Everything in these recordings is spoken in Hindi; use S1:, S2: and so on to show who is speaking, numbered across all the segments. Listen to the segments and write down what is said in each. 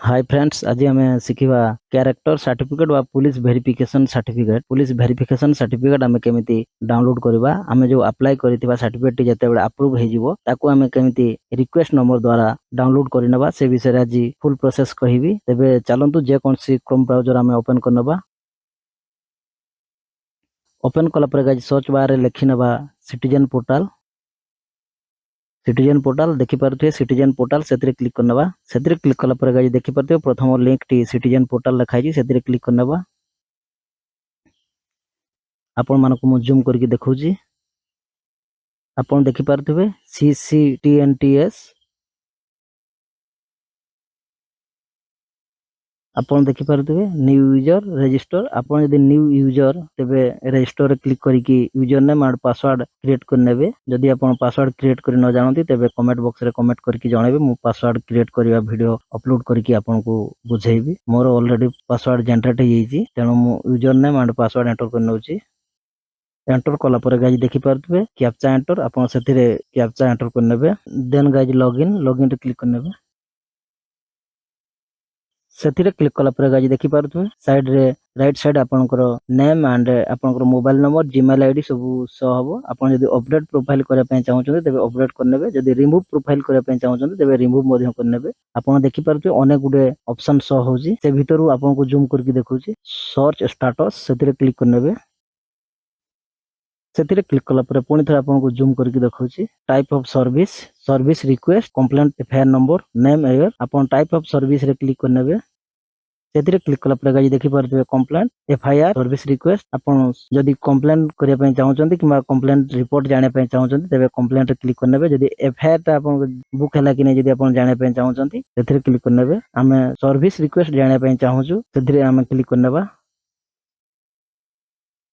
S1: हाय फ्रेंड्स, आज आम शिखा कैरेक्टर सर्टिफिकेट व पुलिस वेरिफिकेशन सर्टिफिकेट आम केमी डाउनलोड करवा। आम जो अप्लाई करथिबा सर्टिफिकेट जते बेले अप्रूव हे जिवो ताको आम केमी रिक्वेस्ट नंबर द्वारा डाउनलोड करनबा से विषय आज फुल प्रोसेस कहिबी। तेबे चलंतु जे कोनसी क्रोम ब्राउजर आम ओपन करनबा। ओपन कला पर गाइस सर्च बार रे लिखि नबा सिटीजन पोर्टाल देखि पारथि सिटीजन पोर्टाल सेतरे क्लिक करनबा। सेतरे क्लिक कला पर गाइस देखि पारथि प्रथम लिंक टी सिटीजन पोर्टाल लिखाई छी सेतरे क्लिक करनबा। आपण मानको मु जूम करके देखौची। आपण देखि पारथिबे CCTNTS आपण देखि पारथिबे न्यू यूजर रजिस्टर। आपण यदि न्यू यूजर तेबे रजिस्टर रे क्लिक करिकि user name and password create करनेबे। जदि आपण पासवर्ड क्रिएट करि न जानती तेबे कमेंट बॉक्स रे कमेंट करके जणाबे। मु पासवर्ड क्रिएट करिया वीडियो अपलोड करके आपण को बुझेबी। मोर ऑलरेडी पासवर्ड जनरेट हे जाईची तेनु मु user name and password enter करनौची। एंटर कला पर गाइस देखि पारथिबे कैप्चा एंटर। आपण सेथिरे कैप्चा एंटर करनेबे। देन गाइस लॉगिन रे क्लिक करनेबे। सेथिरे क्लिक कला पर गाइस देखि पारथुबे साइड रे राइट साइड आपनकर नेम एंड आपनकर मोबाइल नंबर जीमेल आईडी सब शो हबो। आपण यदि अपडेट प्रोफाइल करै पय चाहउछन तबे अपडेट करनेबे। जदि रिमूव प्रोफाइल करै पय चाहउछन तबे रिमूव मध्य करनेबे। आपण देखि पारथुबे अनेक गुडे ऑप्शन शो होजी। से भितरु आपन को जूम करके देखौची सर्च स्टेटस सेथिरे क्लिक करनेबे। सेथिरे क्लिक कला पर पुनी थरा आपन को जूम करके देखौची type of service request complaint FIR number name year. आपन टाइप ऑफ सर्विस रे क्लिक करनेबे। सेथिरे क्लिक कला पर गाइस देखि पारथुबे कंप्लेंट एफआईआर सर्विस रिक्वेस्ट। आपन जदि कंप्लेंट करिया पय चाहउछन किबा कंप्लेंट रिपोर्ट जाने पय चाहउछन तबे कंप्लेंट रे क्लिक करनेबे। जदि एफआईआर ता आपन बुक हला कि नै जदि आपन जाने पय चाहउछन सेथिरे क्लिक करनेबे। आमे सर्विस रिक्वेस्ट जाने पय चाहउछु सेथिरे आमे क्लिक करनेबा।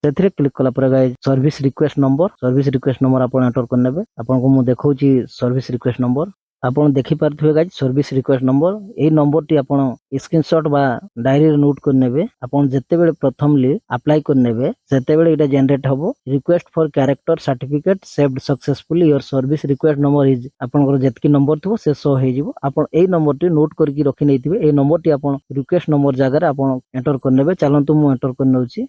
S1: सेथिरे क्लिक कला पर गाइस सर्विस रिक्वेस्ट नंबर आपन एंटर करनेबे। आपन को मु देखौची सर्विस रिक्वेस्ट नंबर। आपन देखि पारथुबे गाइस सर्विस रिक्वेस्ट नंबर। एई नंबर टी आपन स्क्रीनशॉट बा डायरी रे नोट करनेबे। आपन जत्ते बेले प्रथमली अप्लाई करनेबे सेते बेले एटा जनरेट हबो। Request for character certificate saved successfully your service request number is आपन को जेतकी नंबर थबो से शो हे जिवो। आपन एई नंबर टी नोट करके रखि नैथिबे। एई नंबर टी आपन रिक्वेस्ट नंबर जगह रे आपन एंटर करनेबे। चलंतु मु एंटर करनौची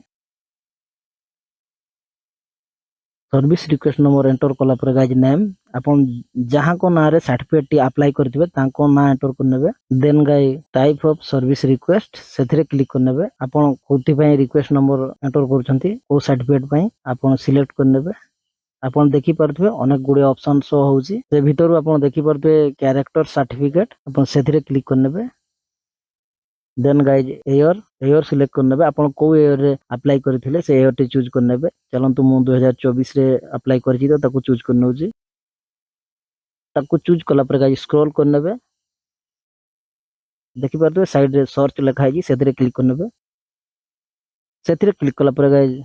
S1: सर्विस रिक्वेस्ट नंबर एंटर कला पर गाइस नेम आपन जहां को ना रे सर्टिफिकेट टी अप्लाई करथिबे तांको ना एंटर करनेबे। Then guys type of service request सेथिरे क्लिक करनेबे। आपन कोथि पय रिक्वेस्ट नंबर एंटर करछंती ओ सर्टिफिकेट पय आपन सिलेक्ट करनेबे। आपन देखि पारथुबे अनेक गुडे ऑप्शन शो होउची। से भितरु आपन देखि पारथुबे कैरेक्टर सर्टिफिकेट आपन सेथिरे क्लिक करनेबे। देन गाइस एयर सिलेक्ट करनेबे। आपन को एयर रे अप्लाई करथिले से एयर टी चूज करनेबे। चलंतु मु 2024 रे अप्लाई करछि त ताको चूज करनौची। ताको चूज कला पर गाइस स्क्रॉल करनेबे। देखि पारथुबे साइड रे सर्च लिखा है सेथिरे क्लिक करनेबे। सेथिरे क्लिक कला पर गाइस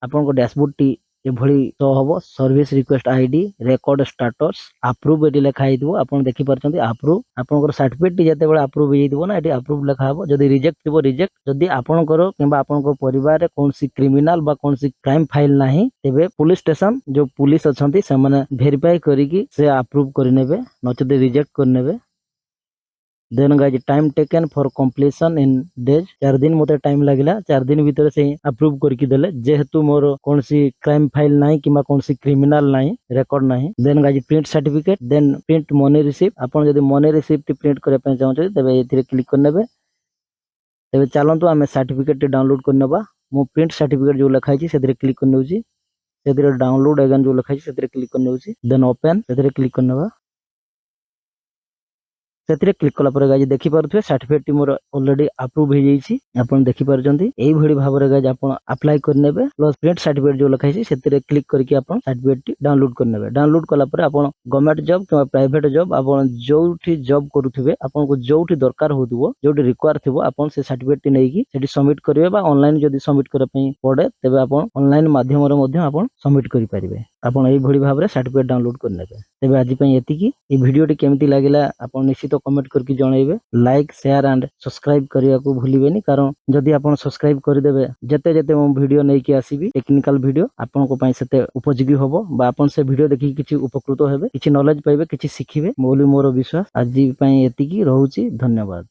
S1: आपन को डैशबोर्ड टी ए भଳି शो हबो। Service request ID record status approve eighty लिखा हितबो। आपन देखि पारछंती अप्रूव। आपन को सर्टिफिकेट टी जते बेले अप्रूव हितबो ना एटी अप्रूव लिखा हबो। जदि रिजेक्ट थिबो रिजेक्ट। जदि आपन को किबा आपन को परिवार रे कोनसी क्रिमिनल बा कोनसी क्राइम फाइल नाही तेबे पुलिस स्टेशन जो पुलिस अछंती से माने वेरीफाई करिकि से अप्रूव करनेबे नचते रिजेक्ट करनेबे। Then guys time taken for completion in days 4 दिन मते टाइम लागिला। 4 दिन भीतर से अप्रूव करके देले जेहेतु मोर कोनसी क्राइम फाइल नाही किबा कोनसी क्रिमिनल नाही रिकॉर्ड नाही। Then guys print certificate then print money receipt. आपन जदि मनी रिसीप्ट प्रिंट करे पय चाहउछे तबे एथिरे क्लिक करनेबे। तबे चलंतु आमे सर्टिफिकेट डाउनलोड करनेबा। मु प्रिंट सर्टिफिकेट जो लिखा है सेथिरे क्लिक करनौची। सेथिरे डाउनलोड अगेन जो लिखा है सेथिरे क्लिक करनौची। देन ओपन सेथिरे क्लिक करनेबा। सेथिरे क्लिक कला पर गाइस देखि पारथुबे सर्टिफिकेट टी मोर ऑलरेडी अप्रूव हे जाईची। आपन देखि पारछंती एई भଳି भाबरे गाइस आपन अप्लाई करनेबे। प्लस प्रिंट सर्टिफिकेट जो लिखा है सेथिरे क्लिक करके आपन सर्टिफिकेट टी डाउनलोड करनेबे। डाउनलोड कला पर आपन गवर्नमेंट जॉब किबा प्राइवेट जॉब आपन जोठी जॉब करूथिबे आपन को जोठी दरकार होतबो जोठी रिक्वायर थिबो आपन से सर्टिफिकेट टी नेकी सेठी सबमिट करिवे बा ऑनलाइन जदि सबमिट करे पय पड़े तबे आपन ऑनलाइन माध्यम रे मध्ये आपन सबमिट करि परिबे। आपन एई भଳି भाबरे सर्टिफिकेट डाउनलोड करनेबे। तबे आजि पय एतिकी। ए वीडियो टी केमति लागिला आपन निश्चित कमेंट करके जणाइबे। लाइक शेयर एंड सब्सक्राइब करिया को भूलिबेनी कारण जदि आपन सब्सक्राइब करदेबे जते जते मो वीडियो नै कि आसीबी टेक्निकल वीडियो आपन को पय सेते उपयोगी होबो बा आपन से वीडियो देखि किछि उपकृत हेबे किछि नॉलेज पाइबे किछि सिखिबे मोली मोर विश्वास। आजि पय एतिकी रहउची। धन्यवाद।